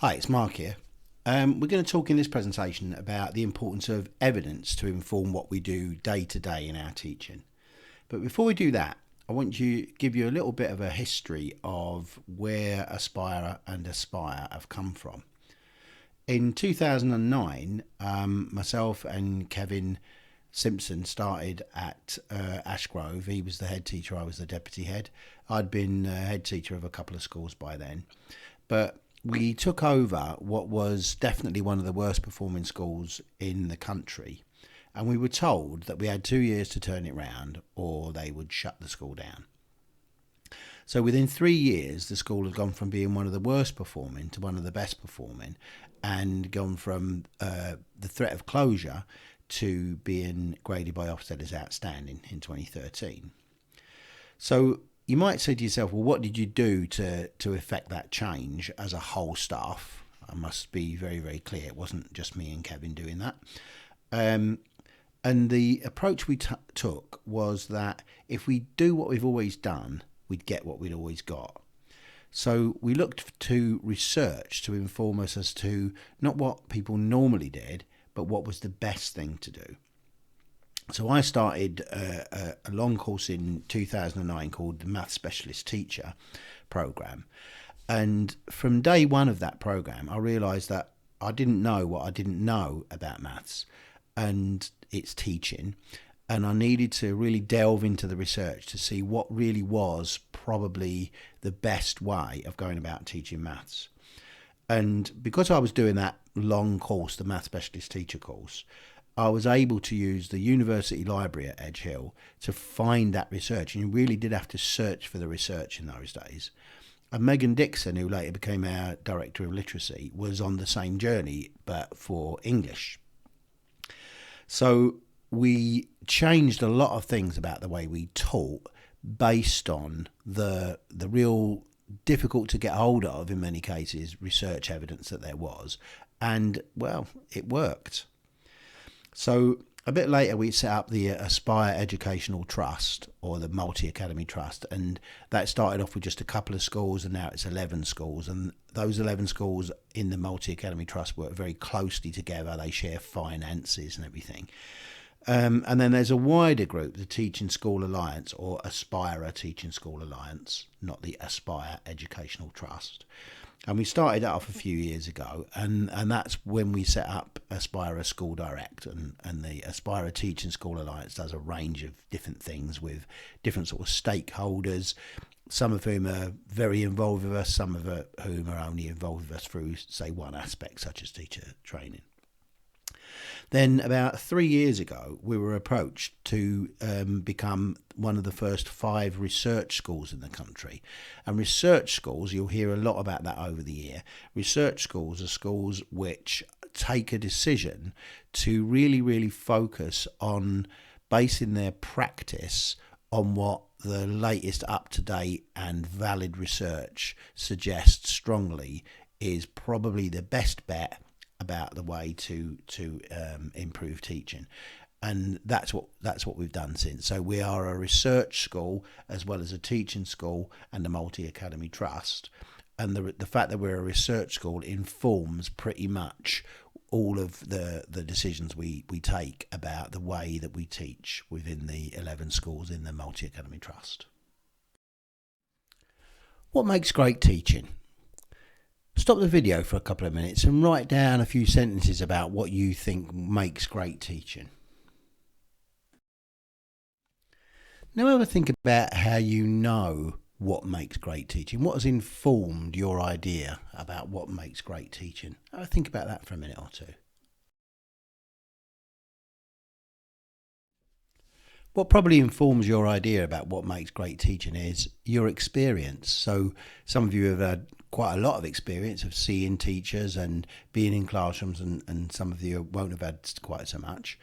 Hi, it's Mark here. We're going to talk in this presentation about the importance of evidence to inform what we do day to day in our teaching. But before we do that, I want to give you a little bit of a history of where Aspire and Aspire have come from. In 2009, myself and Kevin Simpson started at Ashgrove. He was the head teacher, I was the deputy head. I'd been head teacher of a couple of schools by then. But we took over what was definitely one of the worst performing schools in the country, and we were told that we had 2 years to turn it round or they would shut the school down. So within 3 years, the school had gone from being one of the worst performing to one of the best performing, and gone from the threat of closure to being graded by Ofsted as outstanding in 2013. So you might say to yourself, well, what did you do to effect that change as a whole staff? I must be very, very clear. It wasn't just me and Kevin doing that. And the approach we took was that if we do what we've always done, we'd get what we'd always got. So we looked to research to inform us as to not what people normally did, but what was the best thing to do. So I started a long course in 2009 called the Maths Specialist Teacher Programme. And from day one of that programme, I realised that I didn't know what I didn't know about maths and its teaching. And I needed to really delve into the research to see what really was probably the best way of going about teaching maths. And because I was doing that long course, the Maths Specialist Teacher course, I was able to use the university library at Edge Hill to find that research, and you really did have to search for the research in those days. And Megan Dixon, who later became our Director of Literacy, was on the same journey, but for English. So we changed a lot of things about the way we taught based on the real difficult to get hold of, in many cases, research evidence that there was. And, well, it worked. So a bit later we set up the Aspire Educational Trust, or the Multi-Academy Trust, and that started off with just a couple of schools, and now it's 11 schools, and those 11 schools in the Multi-Academy Trust work very closely together. They share finances and everything. And then there's a wider group, the Teaching School Alliance, or Aspire Teaching School Alliance, not the Aspire Educational Trust. And we started that off a few years ago, and that's when we set up Aspire School Direct, and the Aspire Teaching School Alliance does a range of different things with different sort of stakeholders, some of whom are very involved with us, some of whom are only involved with us through, say, one aspect, such as teacher training. Then about 3 years ago, we were approached to become one of the first 5 research schools in the country. And research schools, you'll hear a lot about that over the year. Research schools are schools which take a decision to really, really focus on basing their practice on what the latest up-to-date and valid research suggests strongly is probably the best bet about the way to improve teaching. And that's what we've done since. So we are a research school as well as a teaching school and a Multi-Academy Trust. And the fact that we're a research school informs pretty much all of the decisions we take about the way that we teach within the 11 schools in the Multi-Academy Trust. What makes great teaching? Stop the video for a couple of minutes and write down a few sentences about what you think makes great teaching. Now have a think about how you know what makes great teaching. What has informed your idea about what makes great teaching? Have a think about that for a minute or two. What probably informs your idea about what makes great teaching is your experience. So some of you have had quite a lot of experience of seeing teachers and being in classrooms, and some of you won't have had quite so much.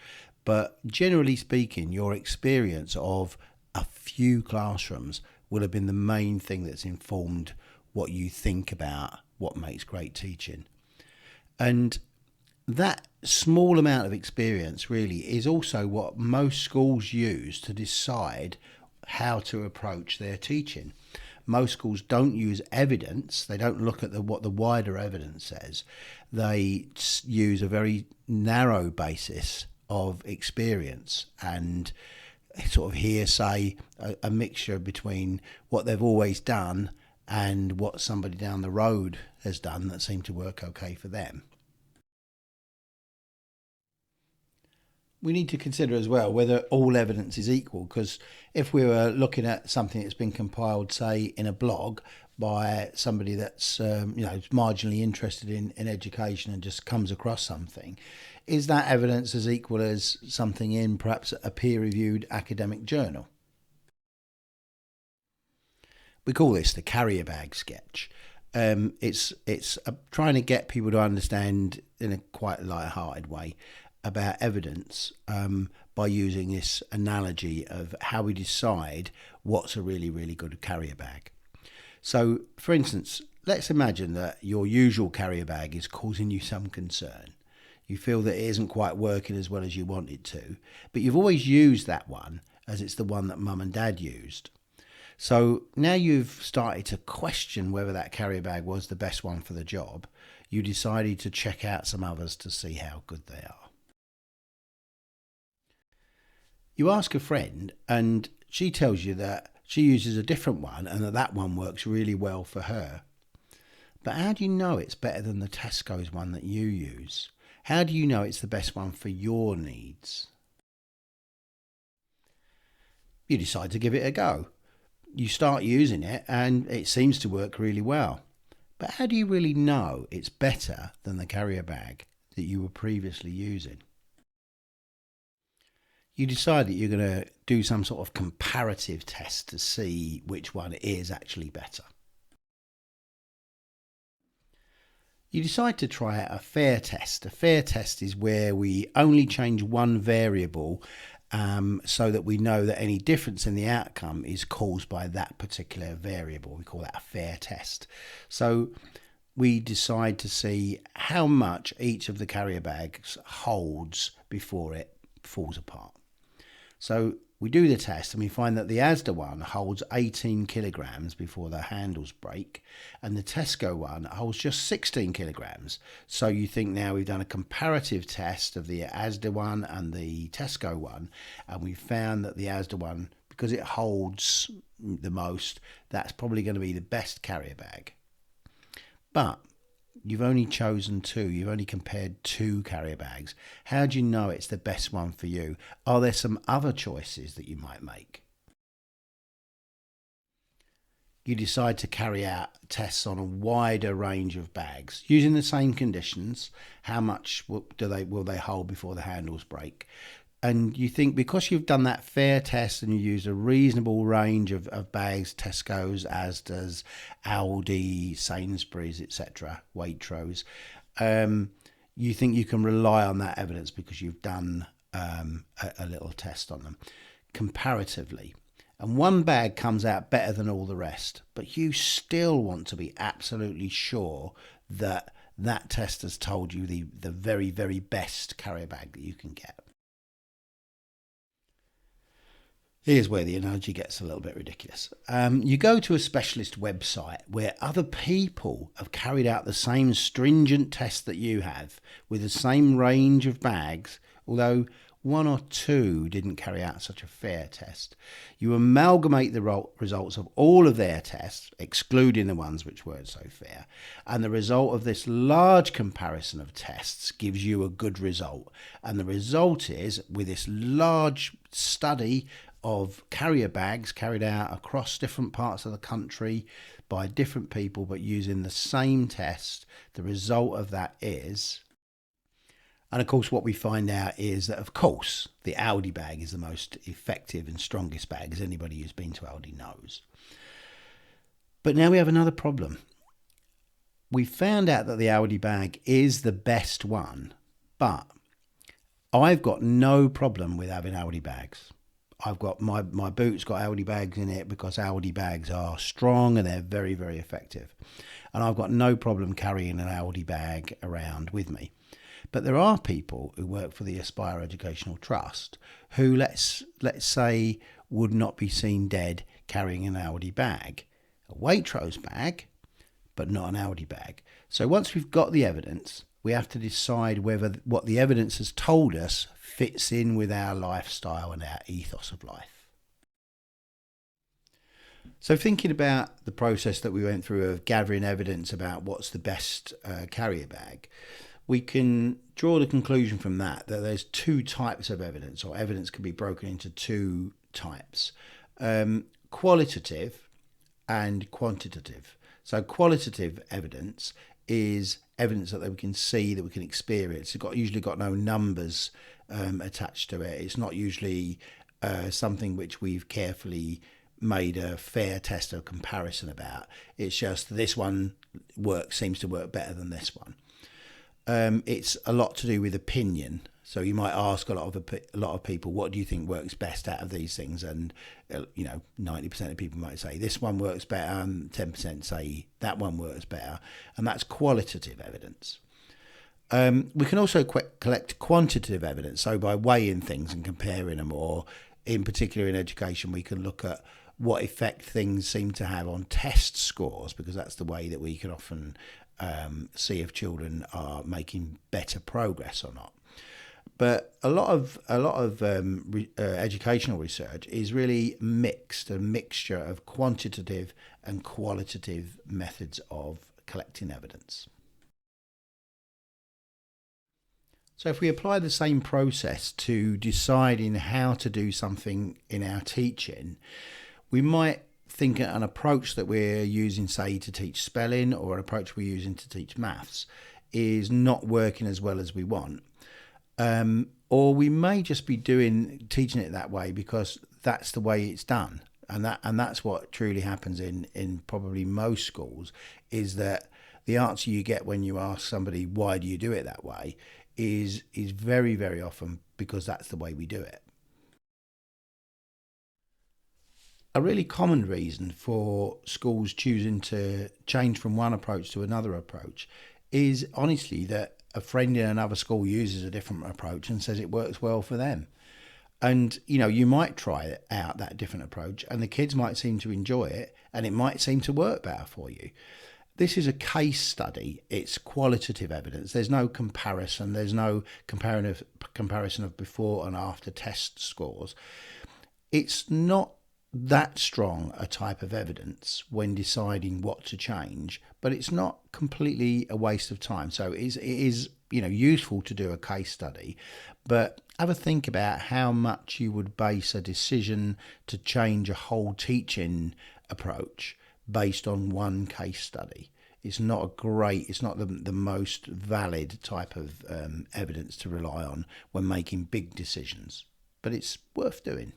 But generally speaking, your experience of a few classrooms will have been the main thing that's informed what you think about what makes great teaching. And that small amount of experience really is also what most schools use to decide how to approach their teaching. most schools don't use evidence. They don't look at what the wider evidence says. They use a very narrow basis of experience and sort of hearsay, a mixture between what they've always done and what somebody down the road has done that seemed to work okay for them. We need to consider as well whether all evidence is equal, because if we were looking at something that's been compiled, say, in a blog by somebody that's marginally interested in education and just comes across something, is that evidence as equal as something in perhaps a peer-reviewed academic journal? We call this the carrier bag sketch. It's trying to get people to understand in a quite light-hearted way about evidence by using this analogy of how we decide what's a really, really good carrier bag. So, for instance, let's imagine that your usual carrier bag is causing you some concern. You feel that it isn't quite working as well as you want it to, but you've always used that one as it's the one that mum and dad used. So now you've started to question whether that carrier bag was the best one for the job. You decided to check out some others to see how good they are. You ask a friend and she tells you that she uses a different one and that one works really well for her. But how do you know it's better than the Tesco's one that you use? How do you know it's the best one for your needs? You decide to give it a go. You start using it and it seems to work really well. But how do you really know it's better than the carrier bag that you were previously using? You decide that you're going to do some sort of comparative test to see which one is actually better. You decide to try out a fair test. A fair test is where we only change one variable so that we know that any difference in the outcome is caused by that particular variable. We call that a fair test. So we decide to see how much each of the carrier bags holds before it falls apart. So we do the test and we find that the Asda one holds 18 kilograms before the handles break and the Tesco one holds just 16 kilograms. So you think now we've done a comparative test of the Asda one and the Tesco one, and we found that the Asda one, because it holds the most, that's probably going to be the best carrier bag. But you've only chosen two. You've only compared two carrier bags. How do you know it's the best one for you? Are there some other choices that you might make? You decide to carry out tests on a wider range of bags using the same conditions. How much will they hold before the handles break? And you think because you've done that fair test and you use a reasonable range of bags, Tesco's, Asda's, Aldi, Sainsbury's, etc., Waitrose, you think you can rely on that evidence because you've done a little test on them comparatively. And one bag comes out better than all the rest, but you still want to be absolutely sure that that test has told you the very, very best carrier bag that you can get. Here's where the analogy gets a little bit ridiculous. You go to a specialist website where other people have carried out the same stringent test that you have with the same range of bags, although one or two didn't carry out such a fair test. You amalgamate the results of all of their tests, excluding the ones which weren't so fair, and the result of this large comparison of tests gives you a good result. And the result is, with this large study of carrier bags carried out across different parts of the country by different people but using the same test, the result of that is... And of course what we find out is that of course the Aldi bag is the most effective and strongest bag, as anybody who's been to Aldi knows. But now we have another problem. We found out that the Aldi bag is the best one, but I've got no problem with having Aldi bags. I've got my boot's got Aldi bags in it because Aldi bags are strong and they're very, very effective. And I've got no problem carrying an Aldi bag around with me. But there are people who work for the Aspire Educational Trust who, let's say, would not be seen dead carrying an Aldi bag. a Waitrose bag, but not an Aldi bag. So once we've got the evidence, we have to decide whether what the evidence has told us fits in with our lifestyle and our ethos of life. So thinking about the process that we went through of gathering evidence about what's the best carrier bag, we can draw the conclusion from that there's two types of evidence, or evidence can be broken into two types, qualitative and quantitative. So qualitative evidence is evidence that we can see, that we can experience. It's usually got no numbers attached to it. It's not usually something which we've carefully made a fair test of comparison about. It's just this one seems to work better than this one. It's a lot to do with opinion. So you might ask a lot of people, what do you think works best out of these things? And 90% of people might say this one works better, and 10% say that one works better, and that's qualitative evidence. We can also collect quantitative evidence, so by weighing things and comparing them, or in particular in education, we can look at what effect things seem to have on test scores, because that's the way that we can often see if children are making better progress or not. But a lot of educational research is really mixed, a mixture of quantitative and qualitative methods of collecting evidence. So if we apply the same process to deciding how to do something in our teaching, we might think an approach that we're using, say, to teach spelling, or an approach we're using to teach maths is not working as well as we want. Or we may just be teaching it that way because that's the way it's done. And that's what truly happens in probably most schools, is that the answer you get when you ask somebody, why do you do it that way, is very, very often because that's the way we do it. A really common reason for schools choosing to change from one approach to another approach is honestly that a friend in another school uses a different approach and says it works well for them. And, you might try out that different approach and the kids might seem to enjoy it and it might seem to work better for you. This is a case study. It's qualitative evidence. There's no comparison. There's no comparison of before and after test scores. It's not that strong a type of evidence when deciding what to change, but it's not completely a waste of time. So it is useful to do a case study, but have a think about how much you would base a decision to change a whole teaching approach based on one case study. It's not the most valid type of evidence to rely on when making big decisions, but it's worth doing.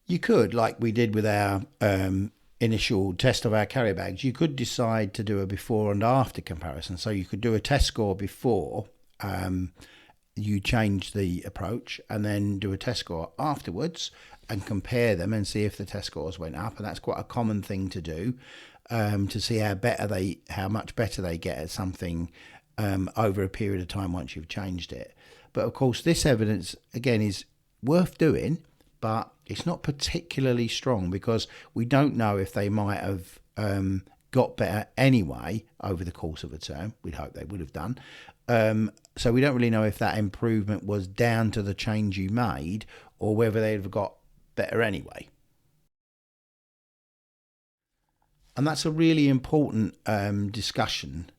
You could, like we did with our initial test of our carrier bags, you could decide to do a before and after comparison. So you could do a test score before you change the approach, and then do a test score afterwards and compare them and see if the test scores went up. And that's quite a common thing to do, to see how much better they get at something over a period of time once you've changed it. But of course, this evidence again is worth doing, but it's not particularly strong because we don't know if they might have got better anyway over the course of a term. We'd hope they would have done. So we don't really know if that improvement was down to the change you made or whether they'd have got better anyway. And that's a really important discussion.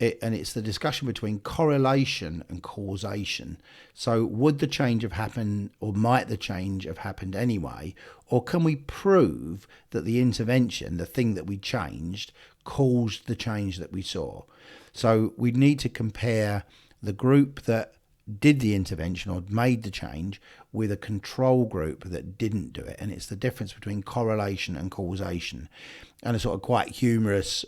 And it's the discussion between correlation and causation. So would the change have happened, or might the change have happened anyway? Or can we prove that the intervention, the thing that we changed, caused the change that we saw? So we need to compare the group that did the intervention or made the change with a control group that didn't do it. And it's the difference between correlation and causation. And a sort of quite humorous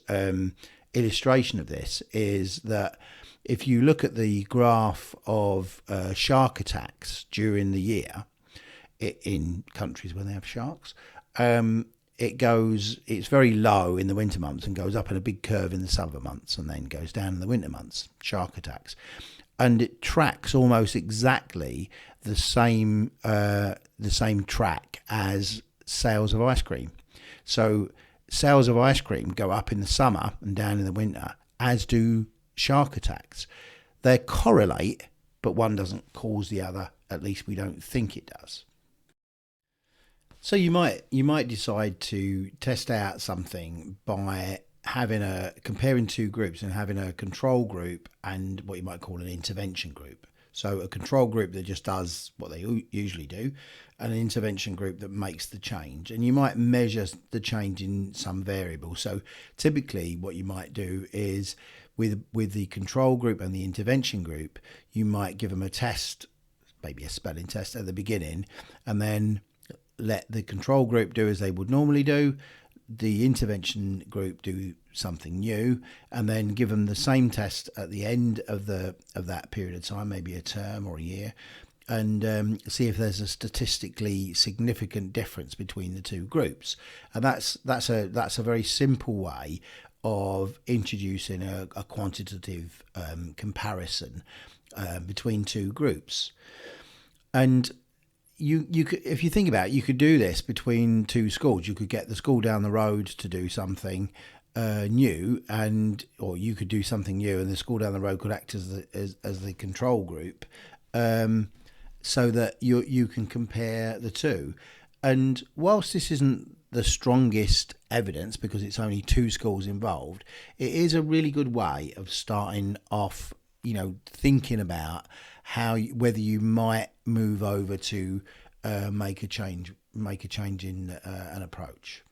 illustration of this is that if you look at the graph of shark attacks during the year in countries where they have sharks, it's very low in the winter months and goes up in a big curve in the summer months and then goes down in the winter months, shark attacks. And it tracks almost exactly the same track as sales of ice cream. So sales of ice cream go up in the summer and down in the winter, as do shark attacks. They correlate, but one doesn't cause the other. At least we don't think it does. So you might decide to test out something by comparing two groups and having a control group and what you might call an intervention group. So a control group that just does what they usually do, and an intervention group that makes the change. And you might measure the change in some variable. So typically what you might do is with the control group and the intervention group, you might give them a test, maybe a spelling test at the beginning, and then let the control group do as they would normally do, the intervention group do something new, and then give them the same test at the end of that period of time, maybe a term or a year, and see if there's a statistically significant difference between the two groups. And that's a very simple way of introducing a quantitative comparison between two groups. And you could, if you think about it, you could do this between two schools. You could get the school down the road to do something new, or you could do something new, and the school down the road could act as the control group, so that you can compare the two. And whilst this isn't the strongest evidence because it's only two schools involved, it is a really good way of starting off, thinking about whether you might move over to make a change in an approach.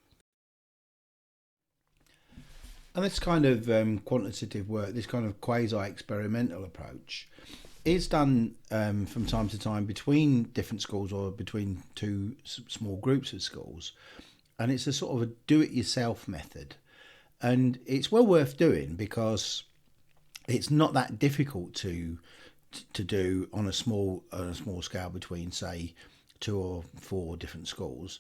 And this kind of quantitative work, this kind of quasi-experimental approach, is done from time to time between different schools or between two small groups of schools. And it's a sort of a do-it-yourself method. And it's well worth doing because it's not that difficult to do on a small scale between, say, 2 or 4 different schools.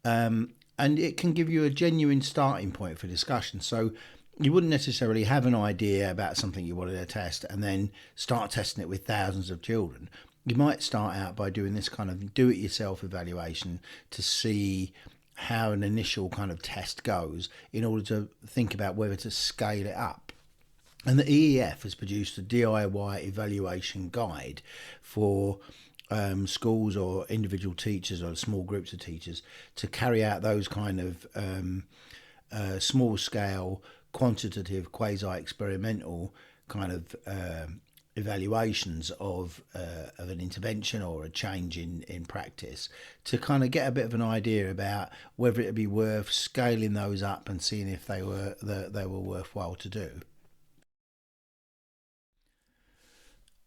And it can give you a genuine starting point for discussion. So you wouldn't necessarily have an idea about something you wanted to test and then start testing it with thousands of children. You might start out by doing this kind of do-it-yourself evaluation to see how an initial kind of test goes in order to think about whether to scale it up. And the EEF has produced a DIY evaluation guide for schools or individual teachers or small groups of teachers to carry out those kind of small scale, quantitative, quasi-experimental kind of evaluations of an intervention or a change in practice, to kind of get a bit of an idea about whether it would be worth scaling those up and seeing if they were worthwhile to do.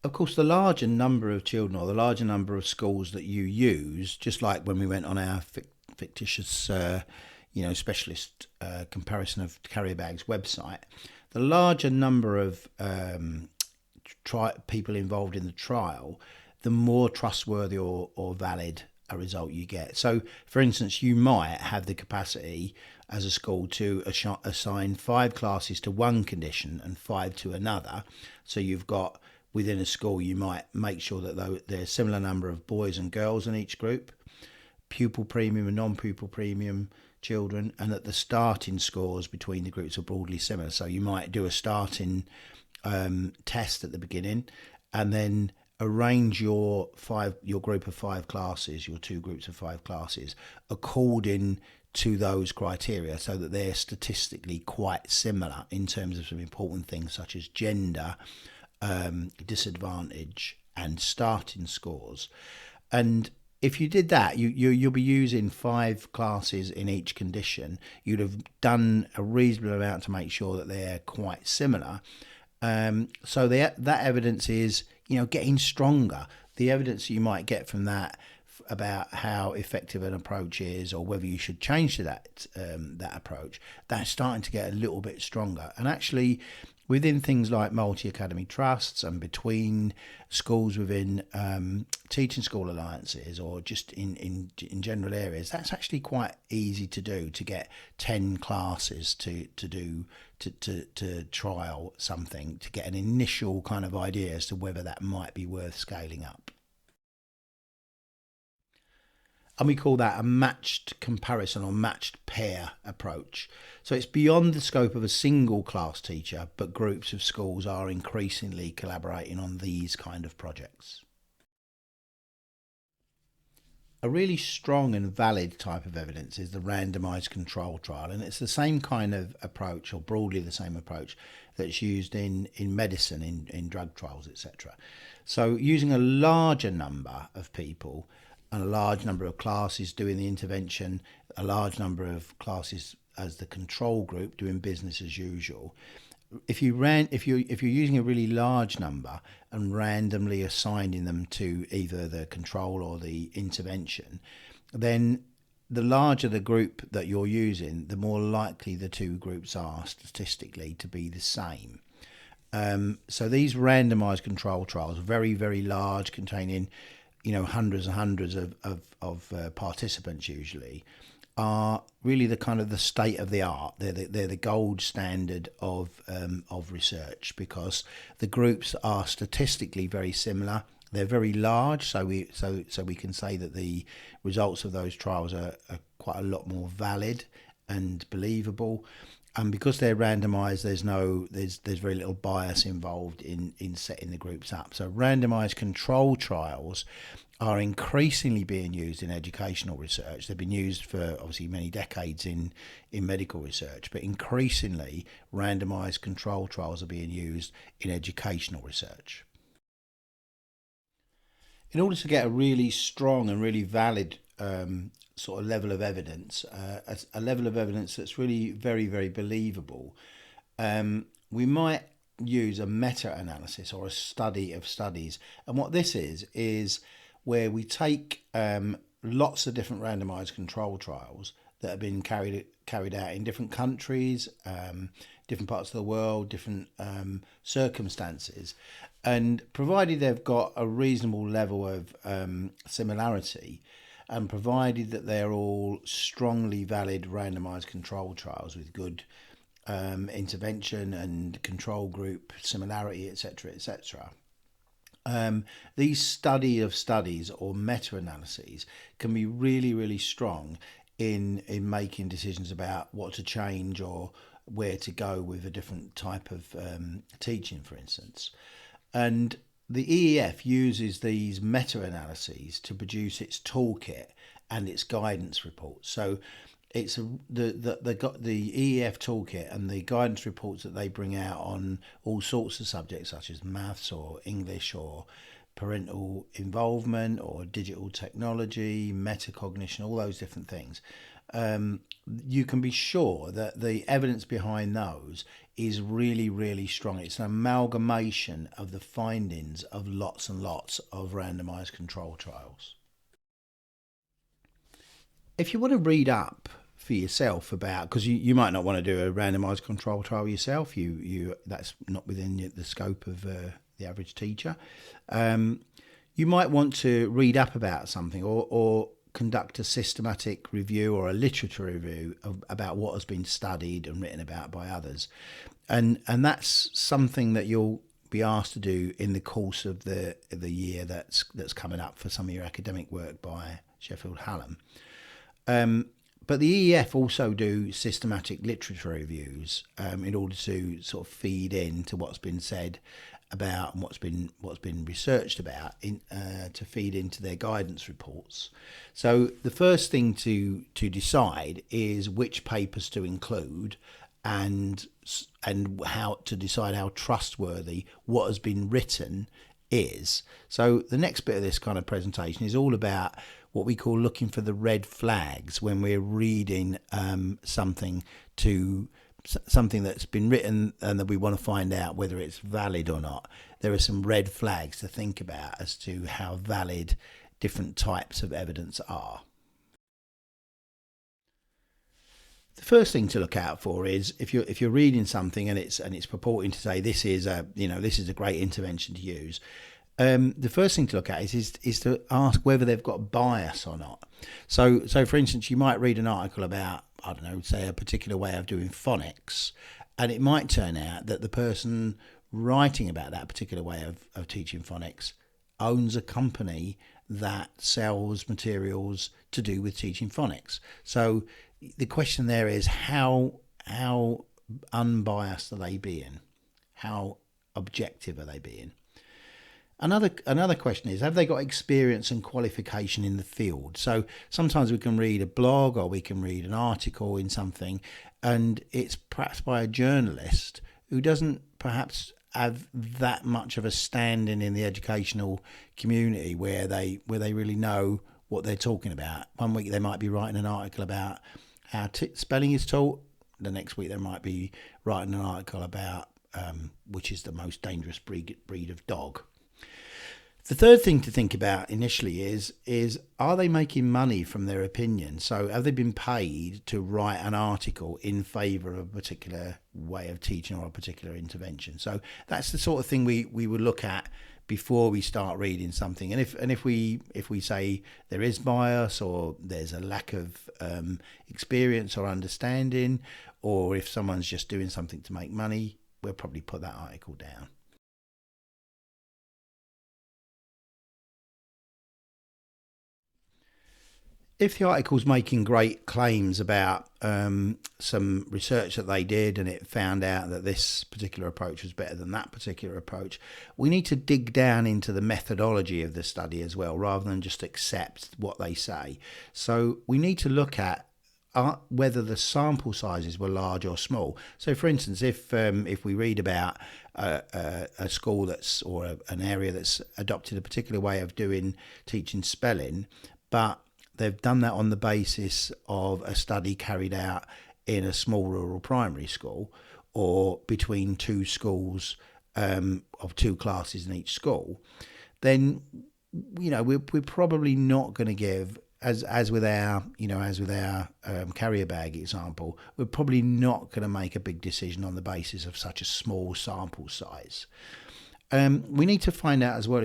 Of course, the larger number of children or the larger number of schools that you use, just like when we went on our fictitious specialist comparison of carrier bags website, the larger number of people involved in the trial, the more trustworthy or valid a result you get. So, for instance, you might have the capacity as a school to assign 5 classes to one condition and 5 to another. So you've got, within a school, you might make sure that there's a similar number of boys and girls in each group, pupil premium and non-pupil premium children, and that the starting scores between the groups are broadly similar. So you might do a starting test at the beginning, and then arrange your group of 5 classes, your 2 groups of 5 classes, according to those criteria, so that they're statistically quite similar in terms of some important things such as gender, disadvantage, and starting scores. And if you did that, you'll be using 5 classes in each condition. You'd have done a reasonable amount to make sure that they're quite similar. So that evidence is, getting stronger. The evidence you might get from that about how effective an approach is, or whether you should change to that approach, that's starting to get a little bit stronger. And actually, within things like multi-academy trusts and between schools within teaching school alliances, or just in general areas, that's actually quite easy to do, to get 10 classes to trial something, to get an initial kind of idea as to whether that might be worth scaling up. And we call that a matched comparison or matched pair approach. So it's beyond the scope of a single class teacher, but groups of schools are increasingly collaborating on these kind of projects. A really strong and valid type of evidence is the randomised control trial, and it's the same kind of approach, or broadly the same approach, that's used in medicine, in drug trials, etc. So using a larger number of people and a large number of classes doing the intervention, a large number of classes as the control group doing business as usual. If you're using a really large number and randomly assigning them to either the control or the intervention, then the larger the group that you're using, the more likely the two groups are statistically to be the same. So these randomized control trials, very, very large, containing hundreds and hundreds of participants usually, are really the kind of the state of the art. They're the gold standard of research, because the groups are statistically very similar. They're very large, so we can say that the results of those trials are quite a lot more valid and believable. And because they're randomised, there's very little bias involved in setting the groups up. So randomised control trials are increasingly being used in educational research. They've been used for obviously many decades in medical research, but increasingly randomised control trials are being used in educational research. In order to get a really strong and really valid sort of level of evidence, a level of evidence that's really very, very believable, we might use a meta-analysis or a study of studies. And what this is where we take lots of different randomised control trials that have been carried out in different countries, different parts of the world, different circumstances, and provided they've got a reasonable level of similarity, and provided that they're all strongly valid randomised control trials with good intervention and control group similarity, etc., etc. These study of studies or meta-analyses can be really, really strong in making decisions about what to change or where to go with a different type of teaching, for instance. And the EEF uses these meta-analyses to produce its toolkit and its guidance reports. So it's the EEF toolkit and the guidance reports that they bring out on all sorts of subjects such as maths or English or parental involvement or digital technology, metacognition, all those different things. You can be sure that the evidence behind those is really, really strong. It's an amalgamation of the findings of lots and lots of randomised control trials. If you want to read up for yourself about, because you might not want to do a randomised control trial yourself, you that's not within the scope of the average teacher. You might want to read up about something or conduct a systematic review or a literature review about what has been studied and written about by others, and that's something that you'll be asked to do in the course of the year that's coming up for some of your academic work by Sheffield Hallam. But the EEF also do systematic literature reviews in order to sort of feed into what's been said about and what's been researched about to feed into their guidance reports. So the first thing to decide is which papers to include and how to decide how trustworthy what has been written is. So the next bit of this kind of presentation is all about what we call looking for the red flags when we're reading something that's been written and that we want to find out whether it's valid or not. There are some red flags to think about as to how valid different types of evidence are. The first thing to look out for is if you're reading something and it's purporting to say this is a great intervention to use. The first thing to look at is to ask whether they've got bias or not. So for instance, you might read an article about, I don't know, say a particular way of doing phonics, and it might turn out that the person writing about that particular way of teaching phonics owns a company that sells materials to do with teaching phonics. So the question there is how unbiased are they being? How objective are they being? Another question is, have they got experience and qualification in the field? So sometimes we can read a blog or we can read an article in something, and it's perhaps by a journalist who doesn't perhaps have that much of a standing in the educational community where they really know what they're talking about. One week they might be writing an article about how spelling is taught. The next week they might be writing an article about which is the most dangerous breed of dog. The third thing to think about initially is are they making money from their opinion? So have they been paid to write an article in favour of a particular way of teaching or a particular intervention? So that's the sort of thing we would look at before we start reading something. And if we say there is bias or there's a lack of experience or understanding, or if someone's just doing something to make money, we'll probably put that article down. If the article's making great claims about some research that they did and it found out that this particular approach was better than that particular approach, we need to dig down into the methodology of the study as well, rather than just accept what they say. So we need to look at whether the sample sizes were large or small. So, for instance, if we read about a school an area that's adopted a particular way of teaching spelling, but they've done that on the basis of a study carried out in a small rural primary school or between two schools of two classes in each school, then we're probably not going to give, as with our carrier bag example, we're probably not going to make a big decision on the basis of such a small sample size. We need to find out as well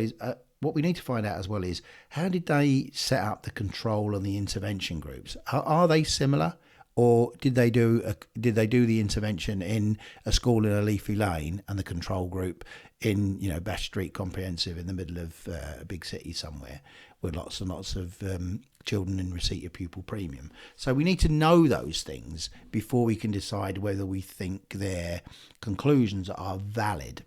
is how did they set up the control and the intervention groups? Are they similar, or did they do the intervention in a school in a leafy lane and the control group in Bash Street Comprehensive in the middle of a big city somewhere with lots and lots of children in receipt of pupil premium? So we need to know those things before we can decide whether we think their conclusions are valid.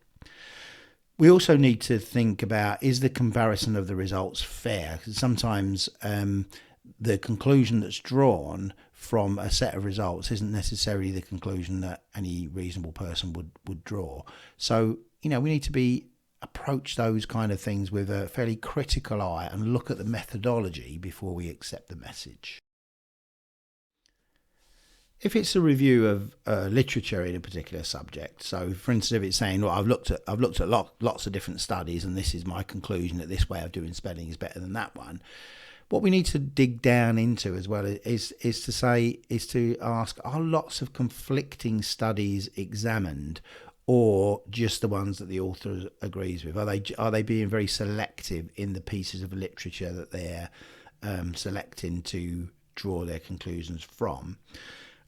We also need to think about, is the comparison of the results fair? Because sometimes the conclusion that's drawn from a set of results isn't necessarily the conclusion that any reasonable person would draw. So, we need to approach those kind of things with a fairly critical eye and look at the methodology before we accept the message. If it's a review of literature in a particular subject, so for instance, if it's saying, well, I've looked at lots of different studies and this is my conclusion that this way of doing spelling is better than that one, what we need to dig down into as well is to ask, are lots of conflicting studies examined, or just the ones that the author agrees with? Are they being very selective in the pieces of literature that they're selecting to draw their conclusions from?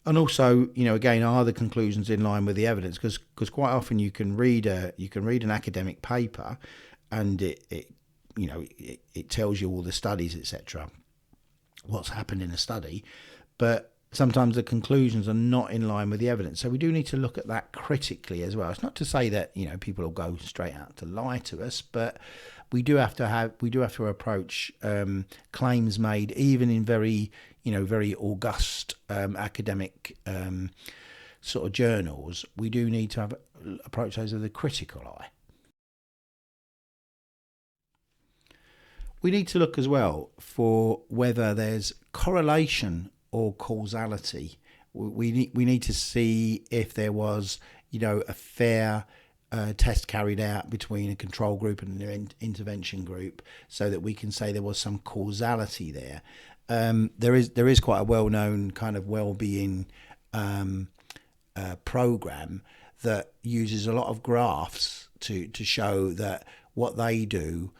And also, again, are the conclusions in line with the evidence? Because quite often you can read an academic paper, and it tells you all the studies, etc., what's happened in a study, but sometimes the conclusions are not in line with the evidence. So we do need to look at that critically as well. It's not to say that people will go straight out to lie to us, but we do have to approach claims made even in very august academic sort of journals. We do need to approach those with a critical eye. We need to look as well for whether there's correlation or causality. We need to see if there was a fair test carried out between a control group and an intervention group, so that we can say there was some causality there. There is quite a well-known kind of well-being program that uses a lot of graphs to show that what they do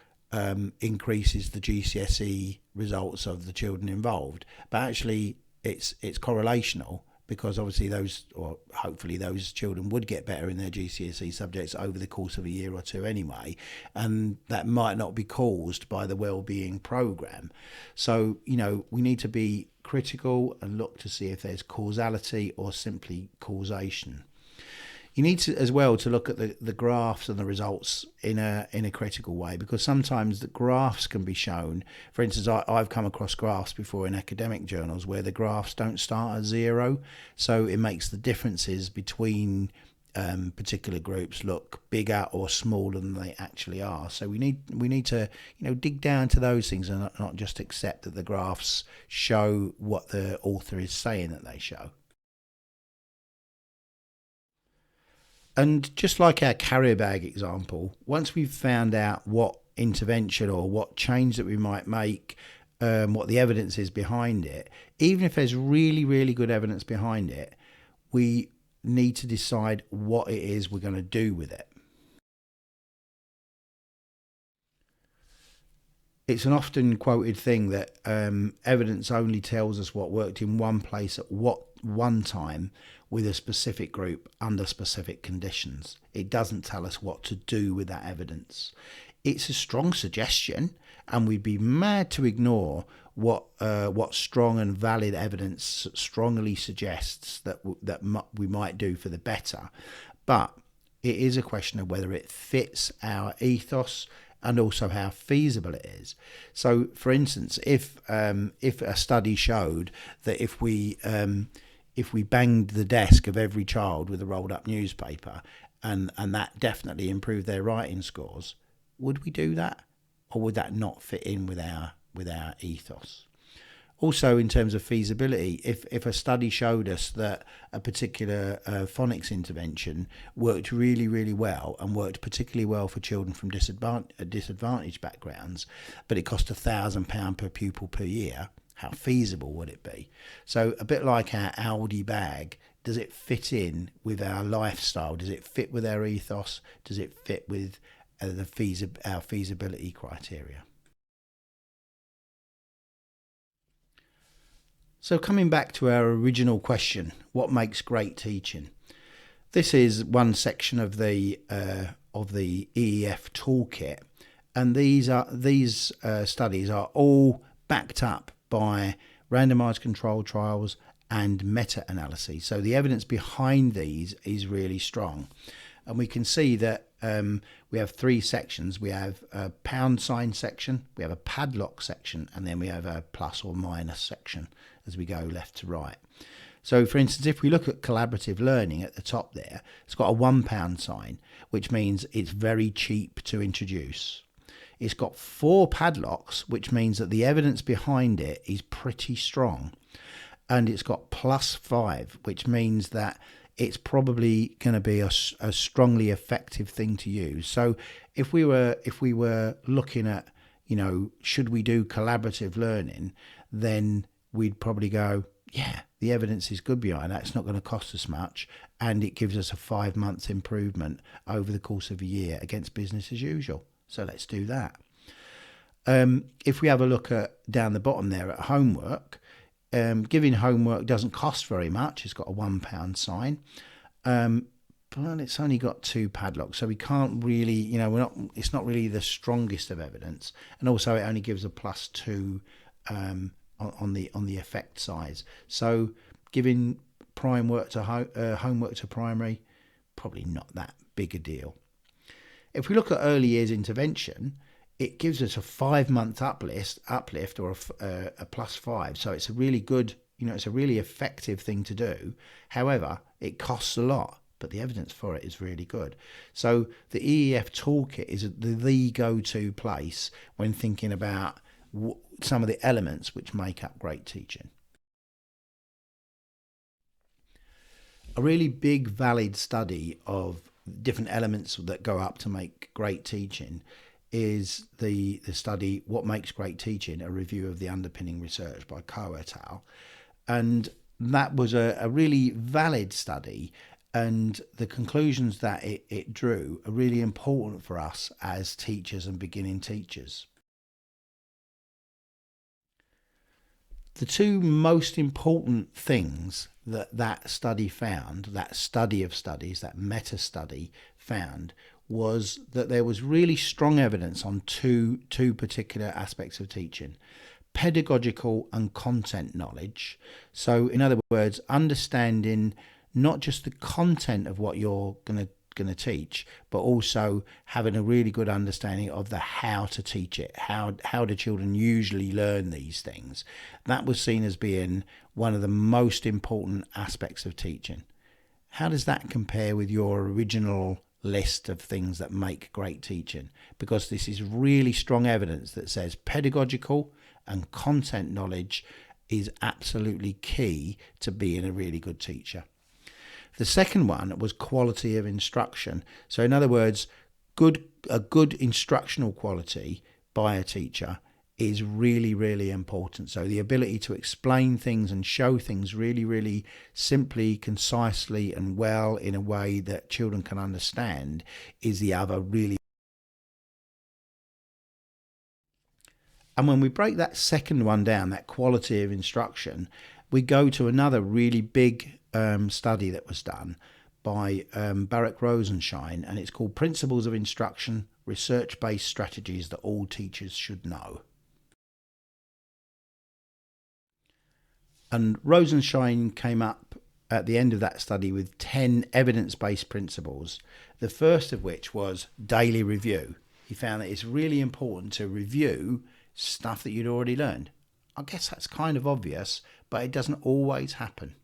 increases the GCSE results of the children involved, but actually it's correlational, because obviously those, or hopefully those children would get better in their GCSE subjects over the course of a year or two anyway, and that might not be caused by the wellbeing programme. So, we need to be critical and look to see if there's causality or simply causation. You need to as well to look at the graphs and the results in a critical way, because sometimes the graphs can be shown. For instance, I've come across graphs before in academic journals where the graphs don't start at zero, so it makes the differences between particular groups look bigger or smaller than they actually are. So we need to dig down to those things and not just accept that the graphs show what the author is saying that they show. And just like our carrier bag example, once we've found out what intervention or what change that we might make, what the evidence is behind it, even if there's really, really good evidence behind it, we need to decide what it is we're going to do with it. It's an often quoted thing that evidence only tells us what worked in one place at one time with a specific group under specific conditions. It doesn't tell us what to do with that evidence. It's a strong suggestion, and we'd be mad to ignore what strong and valid evidence strongly suggests that we might do for the better. But it is a question of whether it fits our ethos and also how feasible it is. So, for instance, if a study showed that if we banged the desk of every child with a rolled up newspaper and that definitely improved their writing scores, would we do that, or would that not fit in with our ethos? Also, in terms of feasibility, if a study showed us that a particular phonics intervention worked really, really well and worked particularly well for children from disadvantaged backgrounds, but it cost £1,000 per pupil per year, how feasible would it be? So a bit like our Aldi bag, does it fit in with our lifestyle? Does it fit with our ethos? Does it fit with our feasibility criteria? So coming back to our original question, what makes great teaching? This is one section of the EEF toolkit, and these studies are all backed up by randomised controlled trials and meta-analyses. So the evidence behind these is really strong. And we can see that we have three sections. We have a pound sign section, we have a padlock section, and then we have a plus or minus section as we go left to right. So, for instance, if we look at collaborative learning at the top there, it's got a £1 sign, which means it's very cheap to introduce. It's got 4 padlocks, which means that the evidence behind it is pretty strong. And it's got +5, which means that it's probably going to be a strongly effective thing to use. So if we were looking at, should we do collaborative learning, then we'd probably go, yeah, the evidence is good behind that. It's not going to cost us much, and it gives us a 5-month improvement over the course of a year against business as usual. So let's do that. If we have a look at down the bottom there at homework, giving homework doesn't cost very much. It's got a £1 sign, but it's only got 2 padlocks, so we can't really, it's not really the strongest of evidence, and also it only gives a +2 on the effect size. So giving homework to primary, probably not that big a deal. If we look at early years intervention, it gives us a 5-month uplift or a +5. So it's a really good, it's a really effective thing to do. However, it costs a lot, but the evidence for it is really good. So the EEF toolkit is the go-to place when thinking about some of the elements which make up great teaching. A really big, valid study of different elements that go up to make great teaching is the study What Makes Great Teaching, a review of the underpinning research by Coe et al. And that was a really valid study, and the conclusions that it drew are really important for us as teachers and beginning teachers. The 2 most important things that study found, that study of studies, that meta study found, was that there was really strong evidence on two particular aspects of teaching: pedagogical and content knowledge. So, in other words, understanding not just the content of what you're going to teach, but also having a really good understanding of the how to teach it. How do children usually learn these things? That was seen as being one of the most important aspects of teaching. How does that compare with your original list of things that make great teaching? Because this is really strong evidence that says pedagogical and content knowledge is absolutely key to being a really good teacher. The second one was quality of instruction. So in other words, a good instructional quality by a teacher is really, really important. So the ability to explain things and show things really, really simply, concisely and well in a way that children can understand is the other really. And when we break that second one down, that quality of instruction, we go to another really big study that was done by Barak Rosenshine, and it's called Principles of Instruction, Research-Based Strategies That All Teachers Should Know. And Rosenshine came up at the end of that study with 10 evidence-based principles, the first of which was daily review. He found that it's really important to review stuff that you'd already learned. I guess that's kind of obvious, but it doesn't always happen.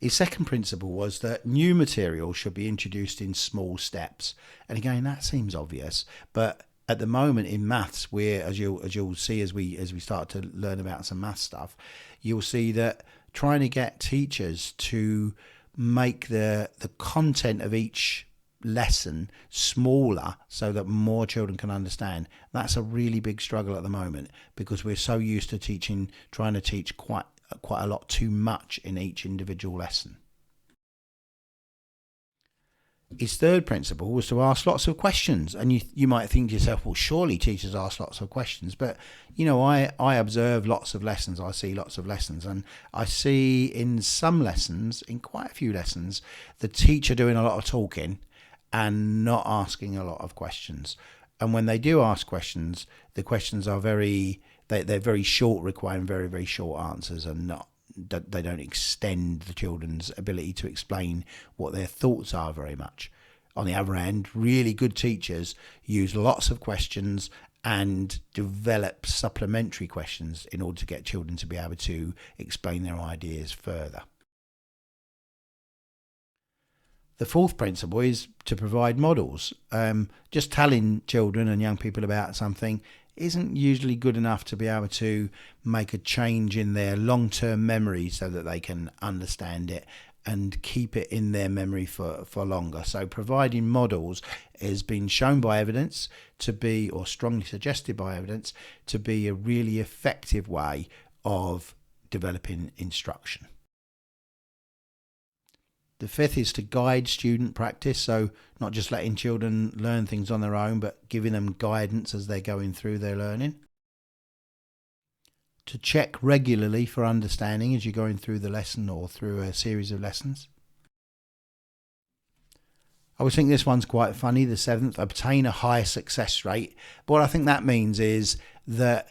His second principle was that new material should be introduced in small steps. And again, that seems obvious, but at the moment in maths, as you'll see as we start to learn about some math stuff, you'll see that trying to get teachers to make the content of each lesson smaller so that more children can understand, that's a really big struggle at the moment, because we're so used to trying to teach quite a lot too much in each individual lesson. His third principle was to ask lots of questions. And you might think to yourself, well, surely teachers ask lots of questions. But, I observe lots of lessons. I see lots of lessons. And I see in some lessons, in quite a few lessons, the teacher doing a lot of talking and not asking a lot of questions. And when they do ask questions, the questions are they're very short, requiring very, very short answers, and they don't extend the children's ability to explain what their thoughts are very much. On the other hand, really good teachers use lots of questions and develop supplementary questions in order to get children to be able to explain their ideas further. The fourth principle is to provide models. Just telling children and young people about something isn't usually good enough to be able to make a change in their long-term memory so that they can understand it and keep it in their memory for longer. So providing models has been shown by evidence to be, or strongly suggested by evidence, to be a really effective way of developing instruction. The fifth is to guide student practice, so not just letting children learn things on their own, but giving them guidance as they're going through their learning. To check regularly for understanding as you're going through the lesson or through a series of lessons. I always think this one's quite funny, the seventh, obtain a high success rate. But what I think that means is that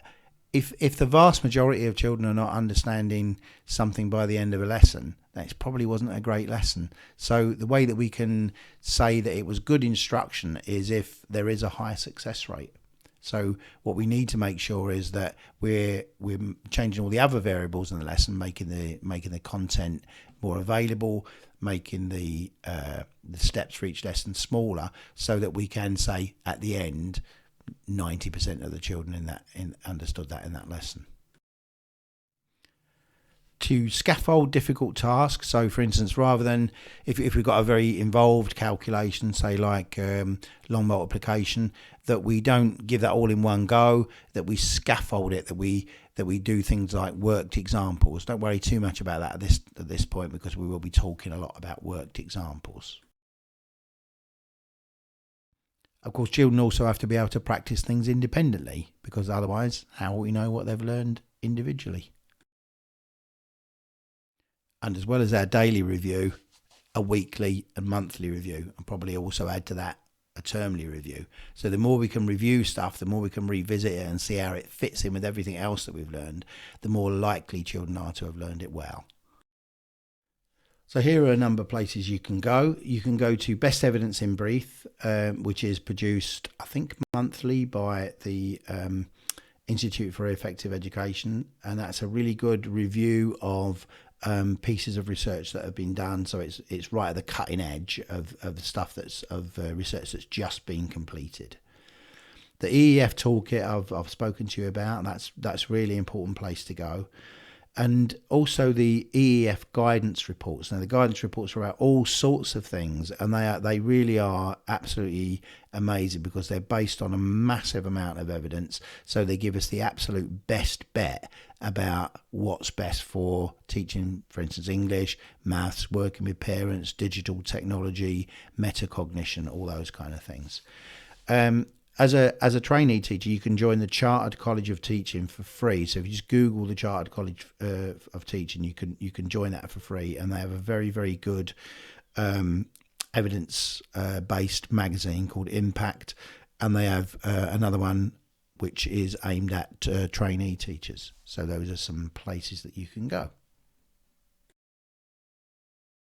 if the vast majority of children are not understanding something by the end of a lesson, that probably wasn't a great lesson. So the way that we can say that it was good instruction is if there is a high success rate. So what we need to make sure is that we're changing all the other variables in the lesson, making the content more available, making the steps for each lesson smaller, so that we can say at the end 90% of the children understood that in that lesson. To scaffold difficult tasks. So, for instance, rather than if we've got a very involved calculation, say like long multiplication, that we don't give that all in one go, that we scaffold it, that we do things like worked examples. Don't worry too much about that at this point, because we will be talking a lot about worked examples. Of course, children also have to be able to practice things independently, because otherwise, how will we know what they've learned individually? and as well as our daily review, a weekly and monthly review, and probably also add to that a termly review. So the more we can review stuff, the more we can revisit it and see how it fits in with everything else that we've learned, the more likely children are to have learned it well. So here are a number of places you can go. You can go to Best Evidence in Brief, which is produced, I think, monthly by the Institute for Effective Education, and that's a really good review of pieces of research that have been done. So it's right at the cutting edge of the stuff research that's just been completed. The EEF toolkit I've spoken to you about. That's really important place to go. And also the EEF guidance reports. Now the guidance reports are about all sorts of things, and they really are absolutely amazing because they're based on a massive amount of evidence. So they give us the absolute best bet about what's best for teaching, for instance, English, maths, working with parents, digital technology, metacognition, all those kind of things. As a trainee teacher, you can join the Chartered College of Teaching for free. So if you just Google the Chartered College of Teaching, you can join that for free, and they have a very, very good evidence based magazine called Impact, and they have another one which is aimed at trainee teachers. So those are some places that you can go.